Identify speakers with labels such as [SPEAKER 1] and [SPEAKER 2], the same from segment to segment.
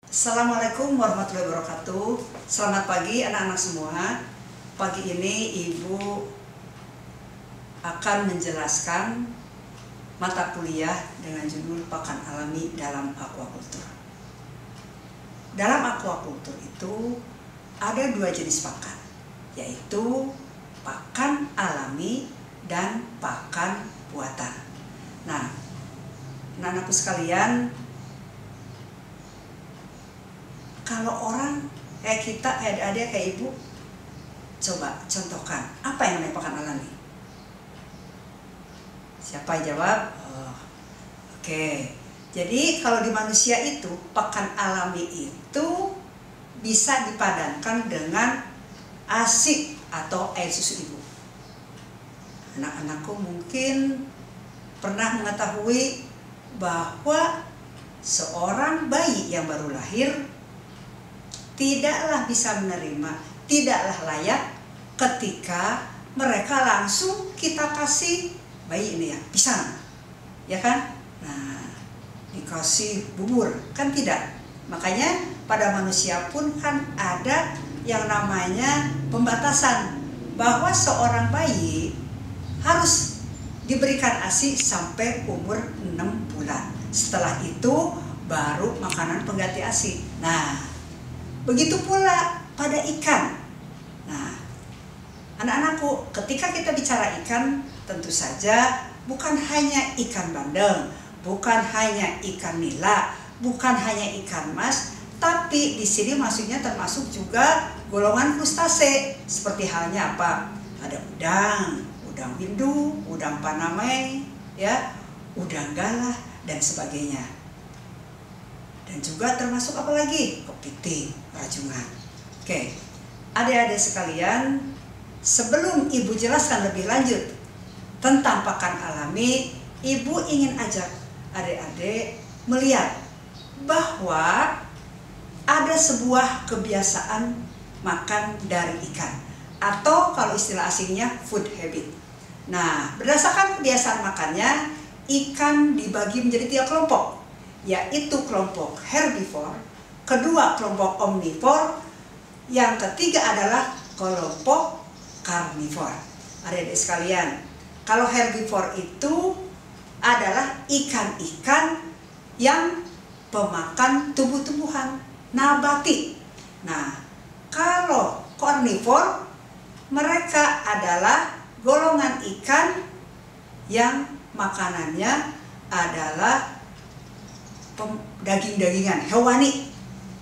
[SPEAKER 1] Assalamualaikum warahmatullahi wabarakatuh. Selamat pagi anak-anak semua. Pagi ini Ibu akan menjelaskan mata kuliah dengan judul Pakan Alami dalam Aquaculture. Dalam aquaculture itu ada dua jenis pakan, yaitu pakan alami dan pakan buatan. Nah, anak-anakku sekalian, kalau orang kayak kita, adik-adik kayak Ibu, coba contohkan, apa yang namanya pakan alami? Siapa yang jawab? Oke. Jadi kalau di manusia itu, pakan alami itu bisa dipadankan dengan ASI atau air susu ibu. Anak-anakku mungkin pernah mengetahui bahwa seorang bayi yang baru lahir tidaklah bisa menerima, tidaklah layak ketika mereka langsung kita kasih bayi ini ya, pisang, ya kan? Nah, dikasih bubur, kan tidak. Makanya pada manusia pun kan ada yang namanya pembatasan, bahwa seorang bayi harus diberikan ASI sampai umur 6 bulan. Setelah itu baru makanan pengganti ASI. Nah, begitu pula pada ikan. Nah, anak-anakku, ketika kita bicara ikan, tentu saja bukan hanya ikan bandeng, bukan hanya ikan nila, bukan hanya ikan mas, tapi di sini maksudnya termasuk juga golongan krustase. Seperti halnya apa? Ada udang windu, udang panamai, ya, udang galah dan sebagainya. Dan juga termasuk apa lagi? Kepiting, rajungan. Oke, adik-adik sekalian, sebelum Ibu jelaskan lebih lanjut tentang pakan alami, Ibu ingin ajak adik-adik melihat bahwa ada sebuah kebiasaan makan dari ikan, atau kalau istilah asingnya food habit. Nah, berdasarkan kebiasaan makannya, ikan dibagi menjadi 3 kelompok, yaitu kelompok herbivore, kedua kelompok omnivore, yang ketiga adalah kelompok karnivore. Adik-adik sekalian, kalau herbivore itu adalah ikan-ikan yang pemakan tumbuh-tumbuhan, nabati. Nah, kalau karnivore, mereka adalah golongan ikan yang makanannya adalah daging-dagingan, hewani,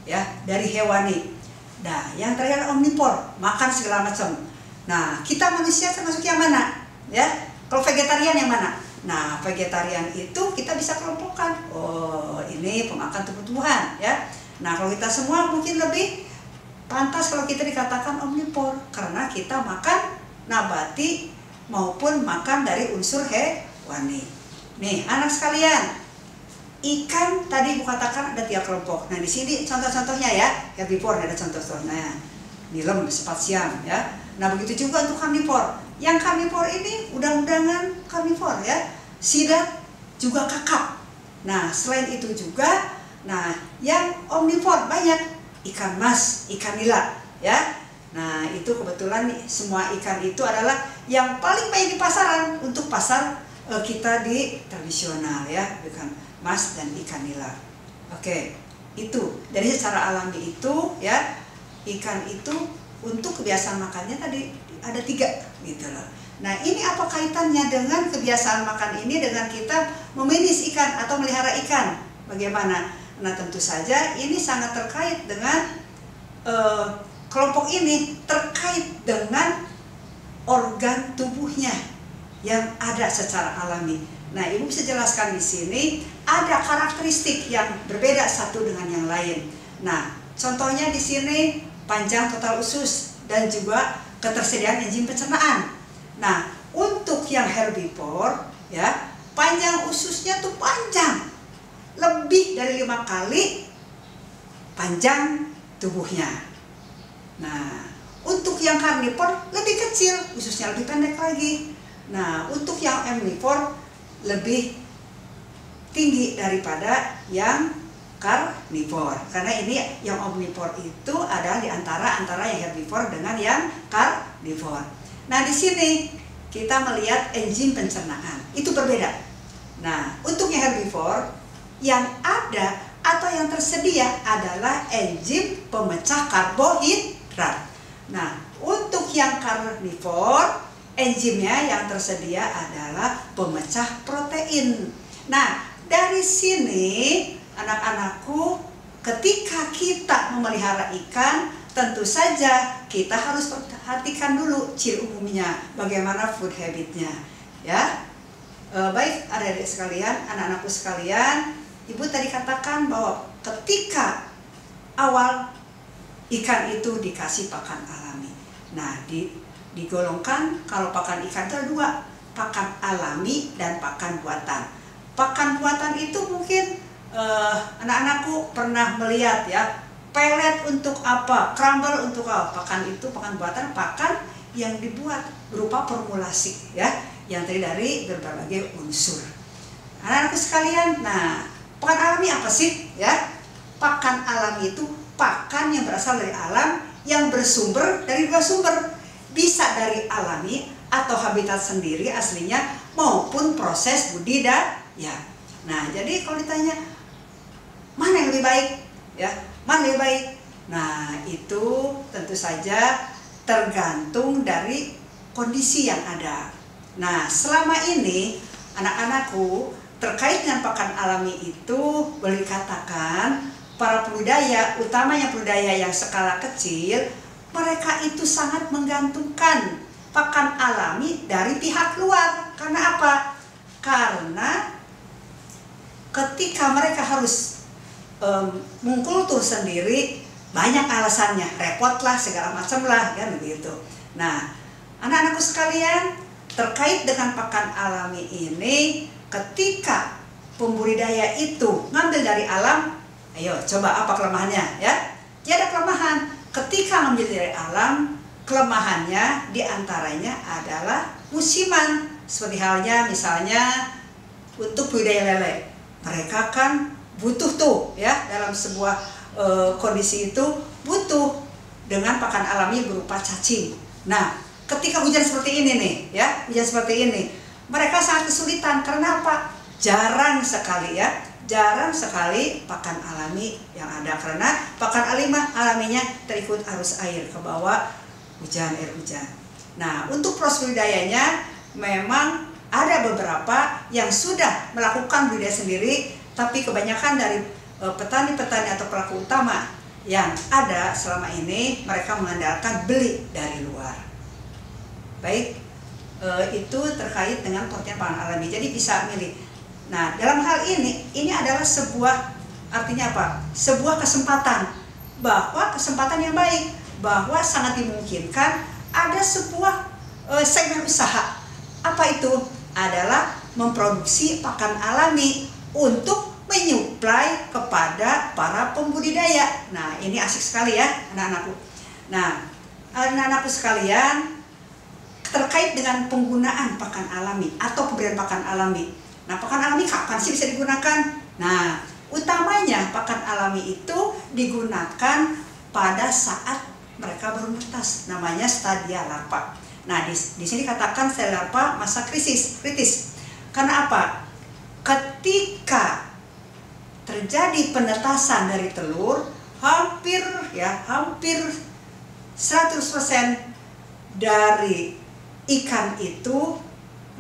[SPEAKER 1] ya, dari hewani. Nah, yang terakhir omnivore, makan segala macam. Nah, kita manusia termasuk yang mana? Ya, kalau vegetarian yang mana? Nah, vegetarian itu kita bisa kelompokkan. Oh, ini pemakan tumbuh-tumbuhan, ya. Nah, kalau kita semua mungkin lebih pantas kalau kita dikatakan omnivore, karena kita makan nabati maupun makan dari unsur hewani. Nih, anak sekalian, ikan tadi Ibu katakan ada 3 kelompok. Nah, di sini contoh-contohnya ya, herbivore ada contoh-contohnya. Nilem, spatium, ya. Nah, begitu juga untuk karnivore. Yang karnivore ini udang-udangan karnivore, ya. Sidat juga kakap. Nah, selain itu juga, nah, yang omnivore banyak ikan mas, ikan nila, ya. Nah, itu kebetulan nih, semua ikan itu adalah yang paling baik di pasaran untuk pasar kita di tradisional, ya, ikan mas dan ikan nila. Oke, itu dari secara alami itu, ya, ikan itu untuk kebiasaan makannya tadi ada 3 gitu loh. Nah, ini apa kaitannya dengan kebiasaan makan ini dengan kita meminis ikan atau melihara ikan? Bagaimana? Nah, tentu saja ini sangat terkait dengan kelompok ini, terkait dengan organ tubuhnya yang ada secara alami. Nah, Ibu bisa jelaskan di sini ada karakteristik yang berbeda satu dengan yang lain. Nah, contohnya di sini panjang total usus dan juga ketersediaan enzim pencernaan. Nah, untuk yang herbivore, ya, panjang ususnya tuh panjang, lebih dari 5 kali panjang tubuhnya. Nah, untuk yang karnivore lebih kecil, ususnya lebih pendek lagi. Nah, untuk yang omnivore lebih tinggi daripada yang karnivor. Karena ini yang omnivor itu adalah di antara yang herbivor dengan yang karnivor. Nah, di sini kita melihat enzim pencernaan itu berbeda. Nah, untuk yang herbivor yang ada atau yang tersedia adalah enzim pemecah karbohidrat. Nah, untuk yang karnivor enzimnya yang tersedia adalah pemecah protein. Nah, dari sini anak-anakku, ketika kita memelihara ikan, tentu saja kita harus perhatikan dulu ciri umumnya, bagaimana food habitnya, ya. Baik adik-adik sekalian, anak-anakku sekalian, ibu tadi katakan bahwa ketika awal ikan itu dikasih pakan alami. Nah, digolongkan kalau pakan ikan itu ada dua, pakan alami dan pakan buatan. Pakan buatan itu mungkin anak-anakku pernah melihat ya, pelet untuk apa, crumble untuk apa. Pakan itu, pakan buatan, pakan yang dibuat berupa formulasi ya, yang terdiri dari berbagai unsur. Anak-anakku sekalian, nah pakan alami apa sih ya? Pakan alami itu pakan yang berasal dari alam, yang bersumber dari dua sumber, bisa dari alami atau habitat sendiri aslinya maupun proses budidaya. Nah, jadi kalau ditanya mana yang lebih baik, ya, mana yang lebih baik? Nah, itu tentu saja tergantung dari kondisi yang ada. Nah, selama ini anak-anakku terkait dengan pakan alami itu boleh dikatakan para budidaya, utamanya budidaya yang skala kecil, mereka itu sangat menggantungkan pakan alami dari pihak luar. Karena apa? Karena ketika mereka harus mengkultur sendiri, banyak alasannya, repot lah, segala macam lah, kan begitu. Nah, anak-anakku sekalian, terkait dengan pakan alami ini, ketika pembudidaya itu ngambil dari alam, ayo coba apa kelemahannya ya? Tiada kelemahan. Ketika ngambil dari alam, kelemahannya diantaranya adalah musiman. Seperti halnya misalnya untuk budidaya lele, mereka kan butuh tuh ya, dalam sebuah kondisi itu butuh dengan pakan alami berupa cacing. Nah, ketika hujan seperti ini nih ya, hujan seperti ini, mereka sangat kesulitan. Karena apa? Jarang sekali ya, jarang sekali pakan alami yang ada, karena pakan alaminya terikut arus air ke bawah hujan, air hujan. Nah, untuk proses budidayanya memang ada beberapa yang sudah melakukan budidaya sendiri, tapi kebanyakan dari petani-petani atau pelaku utama yang ada selama ini mereka mengandalkan beli dari luar. Baik, itu terkait dengan pengertian pangan alami. Jadi bisa milih. Nah, dalam hal ini adalah sebuah, artinya apa? Sebuah kesempatan, bahwa kesempatan yang baik, bahwa sangat dimungkinkan ada sebuah segmen usaha. Apa itu? Adalah memproduksi pakan alami untuk menyuplai kepada para pembudidaya. Nah, ini asik sekali ya anak-anakku. Nah, anak-anakku sekalian, terkait dengan penggunaan pakan alami atau pemberian pakan alami. Nah, pakan alami kapan sih bisa digunakan? Nah, utamanya pakan alami itu digunakan pada saat mereka baru menetas, namanya stadia larva. Nah, di sini katakan stadia larva masa kritis. Karena apa? Ketika terjadi penetasan dari telur, hampir 100% dari ikan itu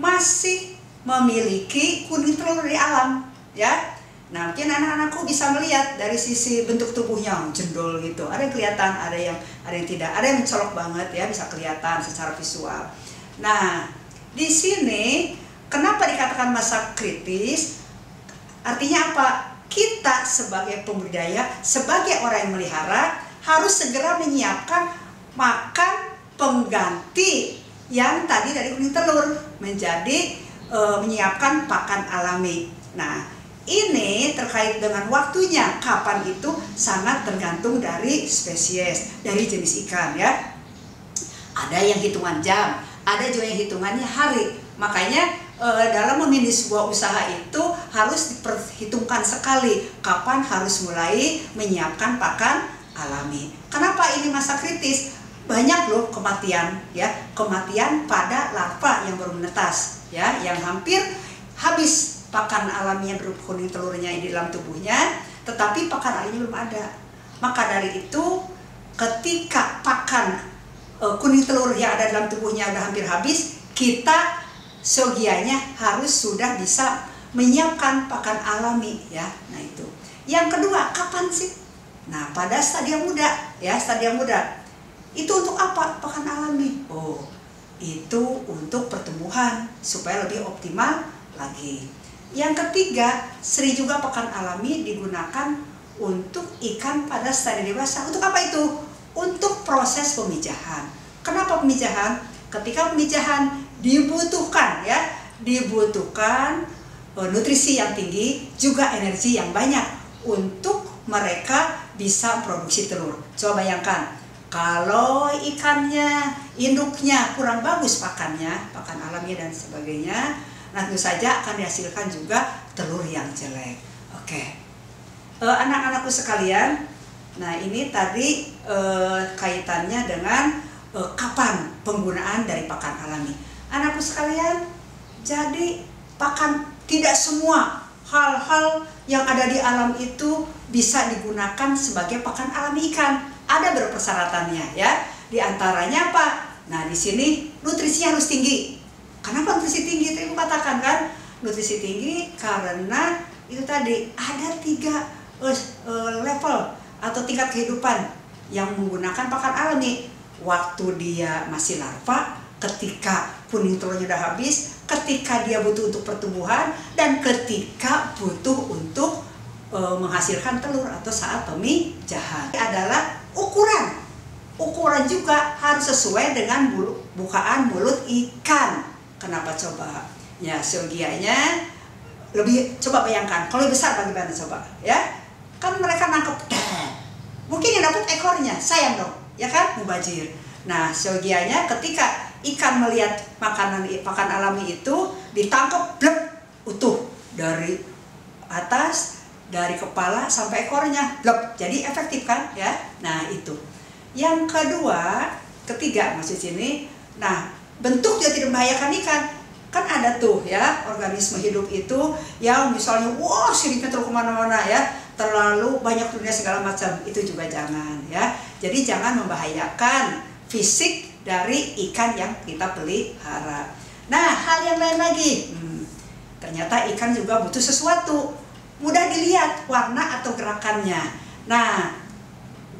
[SPEAKER 1] masih memiliki kuning telur di alam, ya. Nah, mungkin anak-anakku bisa melihat dari sisi bentuk tubuhnya, jendol gitu. Ada yang kelihatan, ada yang tidak, ada yang mencolok banget ya, bisa kelihatan secara visual. Nah, di sini kenapa dikatakan masa kritis? Artinya apa? Kita sebagai pembudidaya, sebagai orang yang melihara, harus segera menyiapkan makan pengganti yang tadi dari kuning telur menjadi menyiapkan pakan alami. Nah, ini terkait dengan waktunya, kapan itu sangat tergantung dari spesies, dari jenis ikan ya. Ada yang hitungan jam, ada juga yang hitungannya hari. Makanya dalam memilih sebuah usaha itu harus diperhitungkan sekali kapan harus mulai menyiapkan pakan alami. Kenapa ini masa kritis? Banyak loh kematian, ya, kematian pada larva yang baru menetas, ya, yang hampir habis pakan alaminya berupa kuning telurnya di dalam tubuhnya, tetapi pakan alaminya belum ada. Maka dari itu, ketika pakan kuning telur yang ada dalam tubuhnya udah hampir habis, kita seyogianya harus sudah bisa menyiapkan pakan alami, ya. Nah itu. Yang kedua, kapan sih? Nah, pada stadium muda, ya, stadium muda. Itu untuk apa pakan alami? Oh, itu untuk pertumbuhan supaya lebih optimal lagi. Yang ketiga, sering juga pakan alami digunakan untuk ikan pada stadium dewasa. Untuk apa itu? Untuk proses pemijahan. Kenapa pemijahan? Ketika pemijahan dibutuhkan, ya, dibutuhkan nutrisi yang tinggi, juga energi yang banyak untuk mereka bisa produksi telur. Coba bayangkan, kalau ikannya, induknya kurang bagus pakannya, pakan alami dan sebagainya, nah tentu saja akan dihasilkan juga telur yang jelek. Oke, anak-anakku sekalian, nah ini tadi kaitannya dengan kapan penggunaan dari pakan alami. Anakku sekalian, jadi pakan, tidak semua hal-hal yang ada di alam itu bisa digunakan sebagai pakan alami ikan. Ada beberapa persyaratannya, ya. Di antaranya apa? Nah, di sini nutrisinya harus tinggi. Kenapa nutrisi tinggi? Tadi Ibu katakan kan, nutrisi tinggi karena itu tadi ada 3 level atau tingkat kehidupan yang menggunakan pakan alami. Waktu dia masih larva, ketika kuning telurnya udah habis, ketika dia butuh untuk pertumbuhan, dan ketika butuh untuk menghasilkan telur atau saat pemijahan. Adalah ukuran. Ukuran juga harus sesuai dengan bukaan mulut ikan. Kenapa coba? Ya, seyogianya lebih, coba bayangkan kalau besar bagaimana coba, ya? Kan mereka nangkep, mungkin yang dapat ekornya, sayang dong, ya kan, mubazir. Nah, seyogianya ketika ikan melihat pakan alami itu ditangkap, blek, utuh dari atas, dari kepala sampai ekornya, blek, jadi efektif kan, ya? Nah itu. Yang ketiga maksud sini, nah bentuknya tidak membahayakan ikan. Kan ada tuh, ya, organisme hidup itu yang misalnya, wah, siripnya terlalu kemana-mana, ya, terlalu banyak dunia segala macam, itu juga jangan, ya. Jadi jangan membahayakan fisik dari ikan yang kita pelihara. Nah, hal yang lain lagi, ternyata ikan juga butuh sesuatu, mudah dilihat warna atau gerakannya. Nah,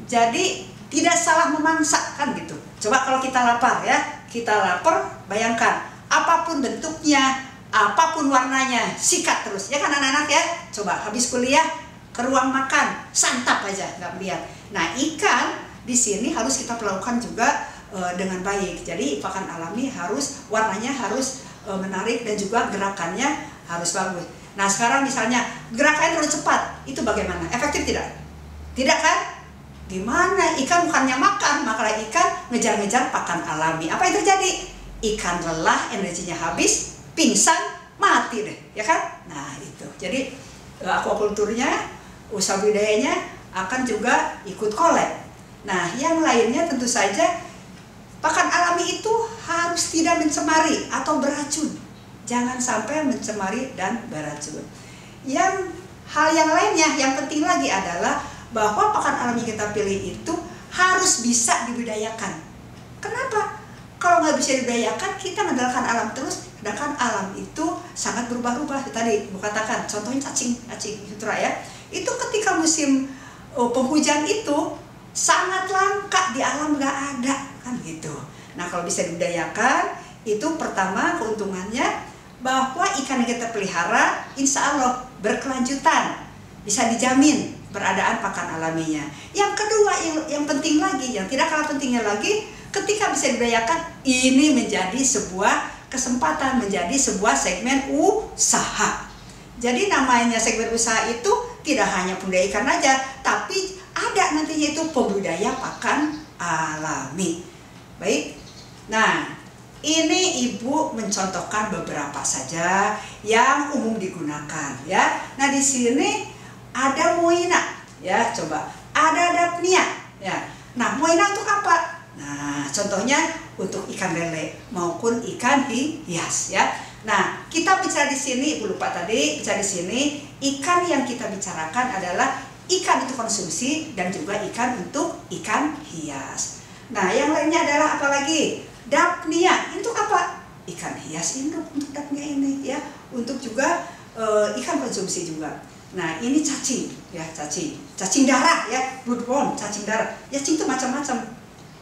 [SPEAKER 1] jadi tidak salah memangsa kan gitu. Coba kalau kita lapar, ya, kita lapar, bayangkan apapun bentuknya, apapun warnanya, sikat terus, ya kan anak-anak, ya. Coba habis kuliah ke ruang makan, santap aja, nggak melihat. Nah, ikan di sini harus kita perlakukan juga dengan baik. Jadi pakan alami harus warnanya harus menarik dan juga gerakannya harus bagus. Nah, sekarang misalnya gerakannya terlalu cepat, itu bagaimana? Efektif tidak? Tidak kan? Gimana? Ikan bukannya makan, maka ikan ngejar-ngejar pakan alami. Apa yang terjadi? Ikan lelah, energinya habis, pingsan, mati deh, ya kan? Nah, itu. Jadi aquaculturnya, usaha budidayanya akan juga ikut kolab. Nah, yang lainnya tentu saja pakan alami itu harus tidak mencemari atau beracun. Jangan sampai mencemari dan beracun. Hal yang lainnya, yang penting lagi adalah bahwa pakan alami kita pilih itu harus bisa dibudidayakan. Kenapa? Kalau nggak bisa dibudidayakan, kita mengandalkan alam terus, sedangkan alam itu sangat berubah-ubah. Tadi Ibu katakan, contohnya cacing sutra, ya. Itu ketika musim penghujan itu sangat langka, di alam nggak ada, kan gitu. Nah, kalau bisa dibudidayakan, itu pertama keuntungannya bahwa ikan yang kita pelihara insya Allah berkelanjutan, bisa dijamin beradaan pakan alaminya. Yang kedua, yang penting lagi, yang tidak kalah pentingnya lagi, ketika bisa dibudidayakan, ini menjadi sebuah kesempatan, menjadi sebuah segmen usaha. Jadi namanya segmen usaha itu tidak hanya pembudidaya ikan aja, tapi ada nantinya itu pembudidaya pakan alami. Baik. Nah, Ini Ibu mencontohkan beberapa saja yang umum digunakan ya. Nah di sini ada moina ya, coba ada dapnia ya. Nah moina untuk apa? Nah contohnya untuk ikan lele maupun ikan hias ya. Nah kita bicara di sini, Ibu lupa tadi bicara di sini, ikan yang kita bicarakan adalah ikan untuk konsumsi dan juga ikan untuk ikan hias. Nah yang lainnya adalah apa lagi? Dapnia untuk apa? Ikan hias induk untuk dapnia ini ya, untuk juga ikan konsumsi juga. Nah ini cacing ya, cacing darah ya, bloodworm, cacing darah. Ya cacing itu macam-macam.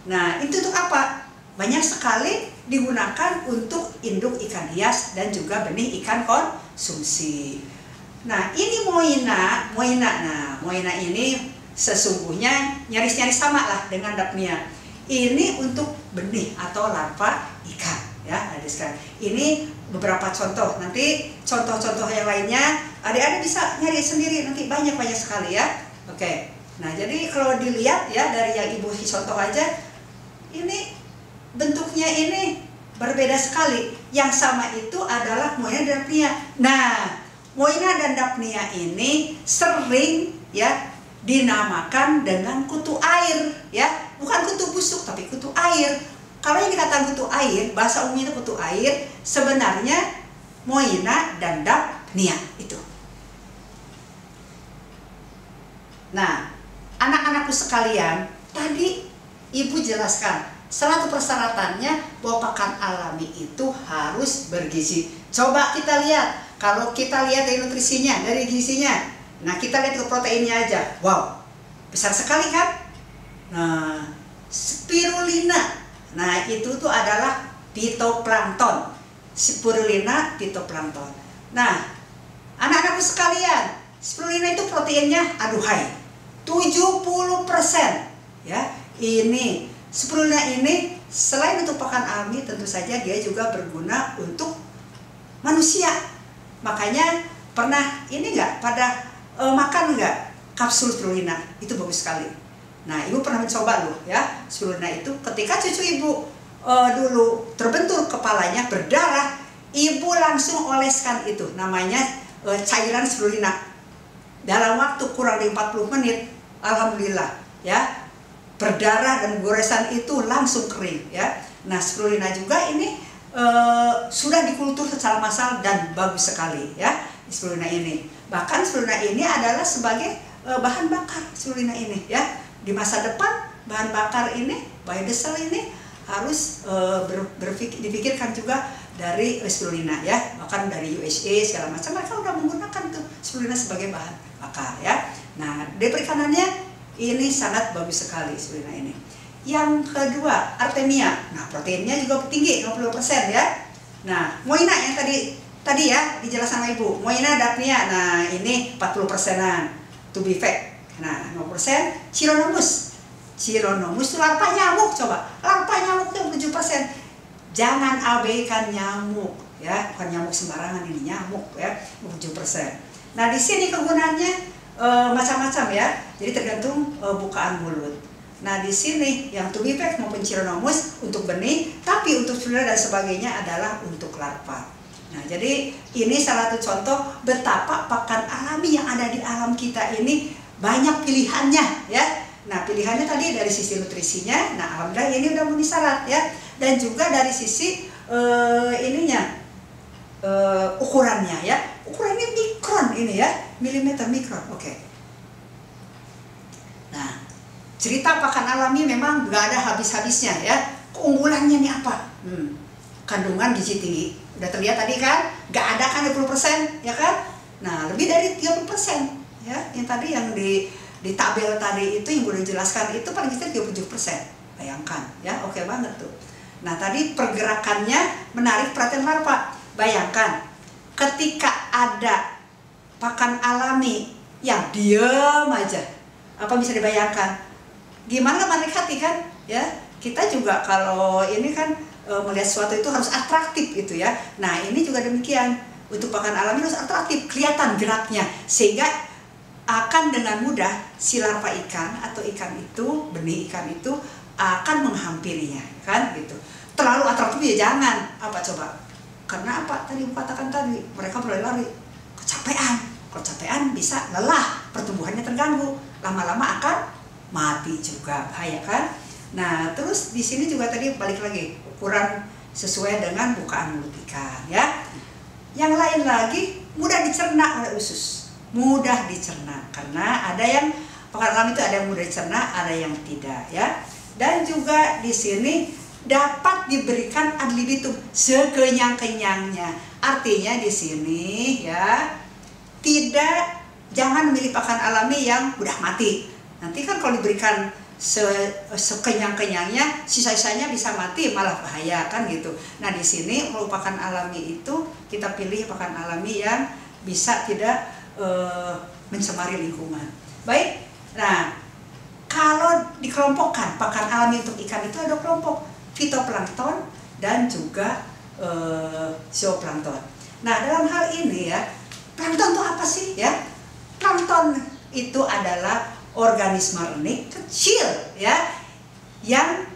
[SPEAKER 1] Nah itu untuk apa? Banyak sekali digunakan untuk induk ikan hias dan juga benih ikan konsumsi. Nah ini moina. Nah moina ini sesungguhnya nyaris-nyaris sama lah dengan dapnia. Ini untuk benih atau larva ikan ya adik sekalian. Ini beberapa contoh, nanti contoh-contoh yang lainnya adik-adik bisa nyari sendiri, nanti banyak sekali ya. Oke, nah jadi kalau dilihat ya dari yang Ibu contoh aja, ini bentuknya ini berbeda sekali. Yang sama itu adalah moina dan dapnia. Nah moina dan dapnia ini sering ya dinamakan dengan kutu air ya, bukan kutu busuk tapi kutu air. Kalau yang dikatakan kutu air, bahasa umumnya itu kutu air, sebenarnya moina dan dapnia itu. Nah, anak-anakku sekalian, tadi Ibu jelaskan salah satu persyaratannya bahwa pakan alami itu harus bergizi. Coba kita lihat, kalau kita lihat dari nutrisinya, dari gizinya. Nah kita lihat ke proteinnya aja, wow, besar sekali kan? Nah, spirulina, nah itu tuh adalah pitoplankton. Spirulina, pitoplankton. Nah, anak-anakku sekalian, spirulina itu proteinnya aduhai, 70% ya. Ini spirulina ini selain untuk pakan alami, tentu saja dia juga berguna untuk manusia. Makanya pernah ini enggak pada makan enggak kapsul spirulina? Itu bagus sekali. Nah Ibu pernah mencoba loh ya spirulina itu. Ketika cucu Ibu dulu terbentur kepalanya berdarah, Ibu langsung oleskan itu namanya cairan spirulina. Dalam waktu kurang dari 40 menit alhamdulillah ya, berdarah dan goresan itu langsung kering ya. Nah spirulina juga ini sudah dikultur secara massal dan bagus sekali ya spirulina ini. Bahkan spirulina ini adalah sebagai bahan bakar spirulina ini ya. Di masa depan bahan bakar ini, biodiesel ini harus dipikirkan juga dari spirulina ya. Bahkan dari USA segala macam mereka udah menggunakan tuh spirulina sebagai bahan bakar ya. Nah dari perikanannya ini sangat bagus sekali spirulina ini. Yang kedua, artemia. Nah, proteinnya juga tinggi, 50% ya. Nah, moina yang tadi ya dijelaskan sama Ibu. Moina, dapnia. Nah, ini 40%-an. To be fact. Nah, 50%. Chironomus. Chironomus itu larva nyamuk, coba. Larva nyamuk itu 7%. Jangan abaikan nyamuk ya. Bukan nyamuk sembarangan, ini nyamuk ya. 7%. Nah, di sini kegunaannya macam-macam ya. Jadi tergantung bukaan mulut. Nah di sini yang to be fact maupun Chironomus untuk benih, tapi untuk spirulina dan sebagainya adalah untuk larva. Nah jadi ini salah satu contoh betapa pakan alami yang ada di alam kita ini banyak pilihannya ya. Nah pilihannya tadi dari sisi nutrisinya, nah alhamdulillah ini udah memenuhi syarat ya. Dan juga dari sisi ukurannya ya. Ukurannya mikron ini ya, milimeter mikron. Oke. Nah cerita pakan alami memang gak ada habis-habisnya ya. Keunggulannya nih apa? Kandungan gizi tinggi. Udah terlihat tadi kan? Gak ada kan 20% ya kan? Nah lebih dari 30% ya. Yang tadi yang di tabel tadi itu yang udah dijelaskan itu paling kecil 37%. Bayangkan ya, oke banget tuh. Nah tadi pergerakannya menarik perhatian larva. Bayangkan ketika ada pakan alami yang diam aja. Apa bisa dibayangkan? Gimana menarik hati kan ya, kita juga kalau ini kan melihat sesuatu itu harus atraktif gitu ya. Nah ini juga demikian, untuk pakan alami harus atraktif, kelihatan geraknya sehingga akan dengan mudah si larva ikan atau ikan itu, benih ikan itu akan menghampirinya kan gitu. terlalu atraktif ya jangan. Apa coba? Karena apa? Tadi katakan tadi, mereka berlari-lari, kecapean. Kecapean bisa lelah, pertumbuhannya terganggu, lama-lama akan mati juga, bahaya kan? Nah, terus di sini juga tadi balik lagi ukuran sesuai dengan bukaan mulut ikan, ya. Yang lain lagi mudah dicerna oleh usus, mudah dicerna karena ada yang pakan alami itu ada yang mudah dicerna, ada yang tidak, ya. Dan juga di sini dapat diberikan ad libitum sekenyang-kenyangnya. Artinya di sini ya jangan memilih pakan alami yang mudah mati. Nanti kan kalau diberikan sekenyang-kenyangnya, sisa-sisanya bisa mati, malah bahaya kan gitu. Nah di sini kalau pakan alami itu kita pilih pakan alami yang bisa tidak mencemari lingkungan. Baik. Nah kalau dikelompokkan pakan alami untuk ikan itu ada kelompok fitoplankton dan juga zooplankton. Nah dalam hal ini ya, plankton itu apa sih ya? Plankton itu adalah organisme renik kecil ya, yang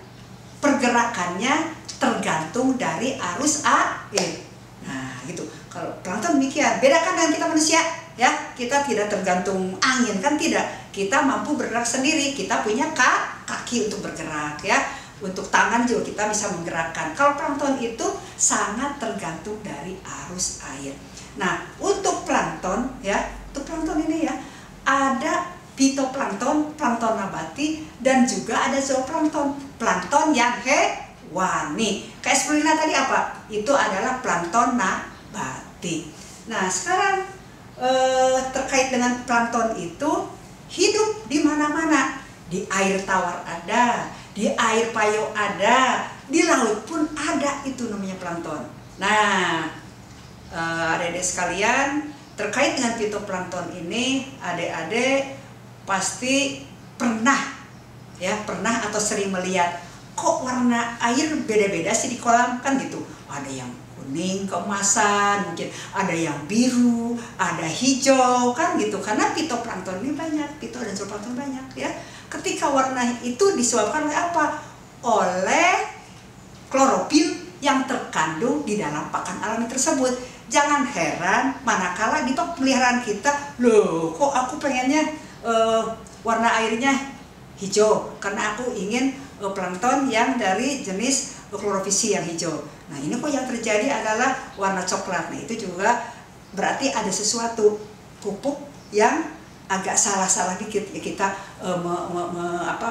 [SPEAKER 1] pergerakannya tergantung dari arus air. Nah gitu. Kalau plankton demikian, bedakan dengan kita manusia ya. Kita tidak tergantung angin kan, tidak. Kita mampu bergerak sendiri, kita punya kaki untuk bergerak ya. Untuk tangan juga kita bisa menggerakkan. Kalau plankton itu sangat tergantung dari arus air. Nah, untuk plankton ya, untuk plankton ini ya, ada fitoplankton, plankton nabati, dan juga ada zooplankton, plankton yang hewani. Kayak spirulina tadi apa? Itu adalah plankton nabati. Nah, sekarang terkait dengan plankton itu hidup di mana-mana. Di air tawar ada, di air payau ada, di laut pun ada, itu namanya plankton. Nah, adik-adik sekalian, terkait dengan fitoplankton ini, adik-adik pasti pernah atau sering melihat kok warna air beda-beda sih di kolam kan gitu. Ada yang kuning keemasan, mungkin ada yang biru, ada hijau kan gitu. Karena fitoplankton ini banyak, fito dan zooplankton banyak ya. Ketika warna itu disebabkan oleh apa? Oleh klorofil yang terkandung di dalam pakan alami tersebut. Jangan heran manakala di pemeliharaan kita, loh kok aku pengennya warna airnya hijau karena aku ingin plankton yang dari jenis klorofisi yang hijau. Nah ini kok yang terjadi adalah warna coklat. Nah itu juga berarti ada sesuatu pupuk yang agak salah-salah dikit ya kita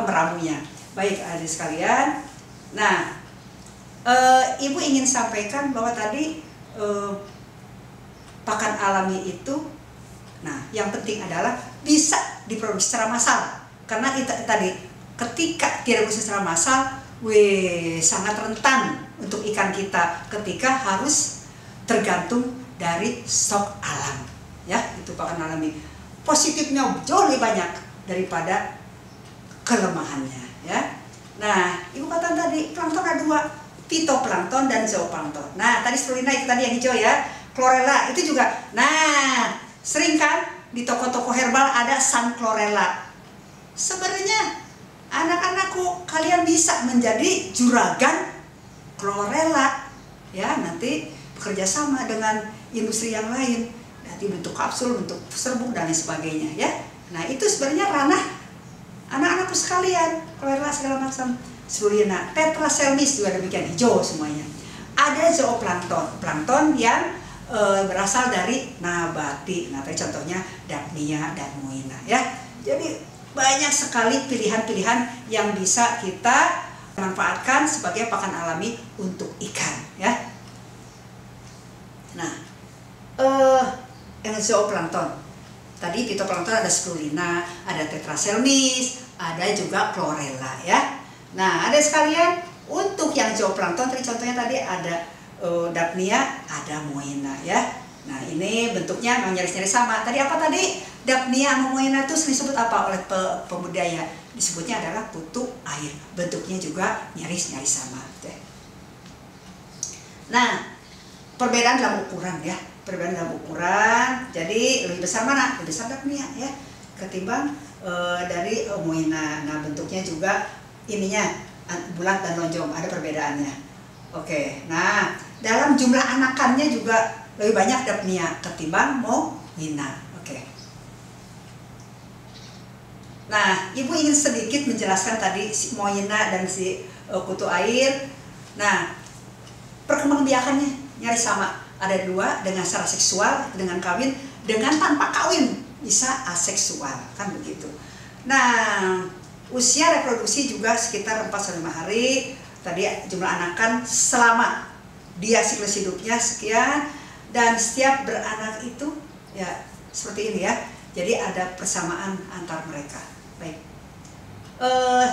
[SPEAKER 1] meramunya. Baik adik sekalian. Nah ibu ingin sampaikan bahwa tadi pakan alami itu, nah yang penting adalah bisa diproduksi secara massal. Karena itu tadi ketika tidak bisa secara massal, sangat rentan untuk ikan kita ketika harus tergantung dari stok alam. Ya, itu pakan alami. Positifnya jauh lebih banyak daripada kelemahannya. Ya. Nah, ibu katakan tadi plankton ada dua, fitoplankton dan zooplankton. Nah, tadi spirulina itu tadi yang hijau ya, chlorella itu juga. Nah, sering kan di toko-toko herbal ada sun chlorella. Sebenarnya anak-anakku, kalian bisa menjadi juragan chlorella ya, nanti bekerja sama dengan industri yang lain, nanti bentuk kapsul, bentuk serbuk dan lain sebagainya ya. Nah itu sebenarnya ranah anak-anakku sekalian, chlorella segala macam, spirulina, tetraselmis juga demikian, hijau semuanya. Ada zooplankton, plankton yang berasal dari nabati. Nah tadi contohnya Daphnia dan Moina ya. Jadi banyak sekali pilihan-pilihan yang bisa kita manfaatkan sebagai pakan alami untuk ikan ya. Nah, yang zooplankton tadi fitoplankton ada spirulina, ada tetraselmis, ada juga chlorella ya. Nah, ada sekalian untuk yang zooplankton tadi contohnya tadi ada Daphnia, ada Moina ya. Nah, ini bentuknya memang nyaris-nyaris sama. Tadi apa tadi? Daphnia sama Moina itu disebut apa oleh pembudidaya? Disebutnya adalah kutu air. Bentuknya juga nyaris-nyaris sama. Nah, perbedaan dalam ukuran ya. Perbedaan dalam ukuran. Jadi lebih besar mana? Lebih besar Daphnia ya ketimbang dari Moina. Nah, bentuknya juga ininya bulat dan lonjong. Ada perbedaannya. Oke, nah dalam jumlah anakannya juga lebih banyak Daphnia ketimbang Moina. Oke. Nah, Ibu ingin sedikit menjelaskan tadi si Moina dan si kutu air. Nah, perkembangbiakannya nyaris sama. Ada dua, dengan secara seksual, dengan kawin, dengan tanpa kawin bisa aseksual, kan begitu. Nah, usia reproduksi juga sekitar 4-5 hari. Tadi jumlah anakan selama dia siklus hidupnya sekian, dan setiap beranak itu ya seperti ini ya. Jadi ada persamaan antar mereka. Baik.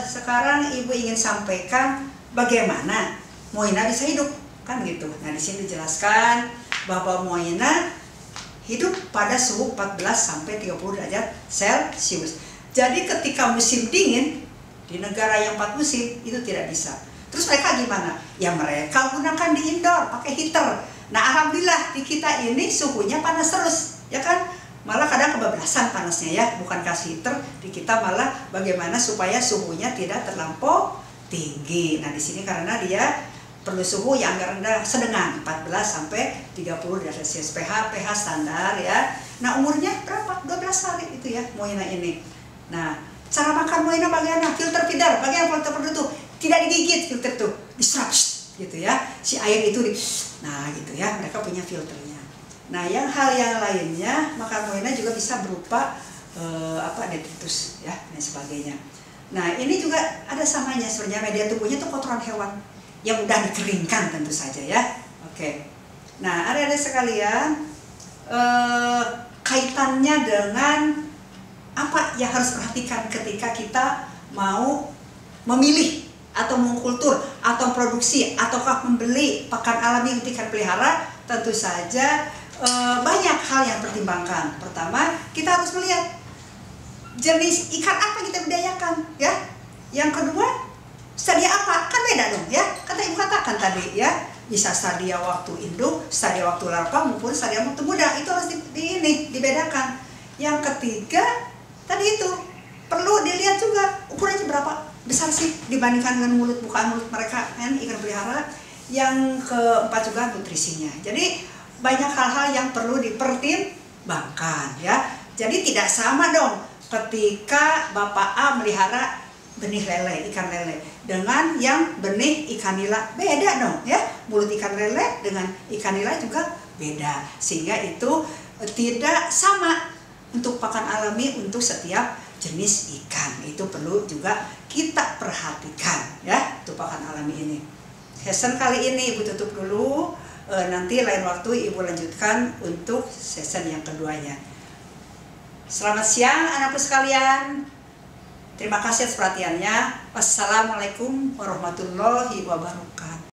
[SPEAKER 1] Sekarang Ibu ingin sampaikan bagaimana Moina bisa hidup, kan gitu. Nah, di sini dijelaskan bahwa Moina hidup pada suhu 14-30 derajat Celcius. Jadi ketika musim dingin di negara yang 4 musim itu tidak bisa. Terus mereka gimana? Ya mereka gunakan di indoor, pakai heater. Nah, alhamdulillah di kita ini suhunya panas terus, ya kan? Malah kadang kebablasan panasnya ya, bukan kasih heater. Di kita malah bagaimana supaya suhunya tidak terlampau tinggi. Nah, di sini karena dia perlu suhu yang agak rendah, sedengan 14-30 derajat Celcius, pH standar ya. Nah, umurnya berapa? 12 hari itu ya Moina ini. Nah, cara makan Moina bagaimana? Filter feeder, bagian filter itu tidak digigit, filter tuh diserap gitu ya. Si air itu nah gitu ya, mereka punya filternya. Nah, hal yang lainnya makan Moina juga bisa berupa detritus ya dan sebagainya. Nah, ini juga ada samanya sebenarnya, media tubuhnya itu kotoran hewan yang mudah dikeringkan tentu saja ya. Oke. Nah, adik-adik sekalian, kaitannya dengan apa yang harus perhatikan ketika kita mau memilih atau mengkultur atau produksi ataukah membeli pakan alami untuk ikan pelihara, tentu saja banyak hal yang pertimbangkan. Pertama, kita harus melihat jenis ikan apa yang kita budidayakan ya. Yang kedua, stadia apa? Kan beda dong ya. Kata Ibu katakan tadi ya, bisa stadia waktu induk, stadia waktu larva maupun stadia waktu muda. Itu harus dibedakan. Yang ketiga, tadi itu perlu dilihat juga ukurannya berapa besar sih dibandingkan dengan bukaan mulut mereka kan ikan pelihara. Yang keempat juga nutrisinya. Jadi banyak hal-hal yang perlu dipertimbangkan ya. Jadi tidak sama dong ketika Bapak A melihara benih lele, ikan lele, dengan yang benih ikan nila, beda dong ya. Mulut ikan lele dengan ikan nila juga beda, sehingga itu tidak sama untuk pakan alami untuk setiap jenis ikan. Itu perlu juga kita perhatikan ya untuk pakan alami ini. Session kali ini Ibu tutup dulu, nanti lain waktu Ibu lanjutkan untuk session yang keduanya. Selamat siang anakku sekalian. Terima kasih atas perhatiannya. Wassalamualaikum warahmatullahi wabarakatuh.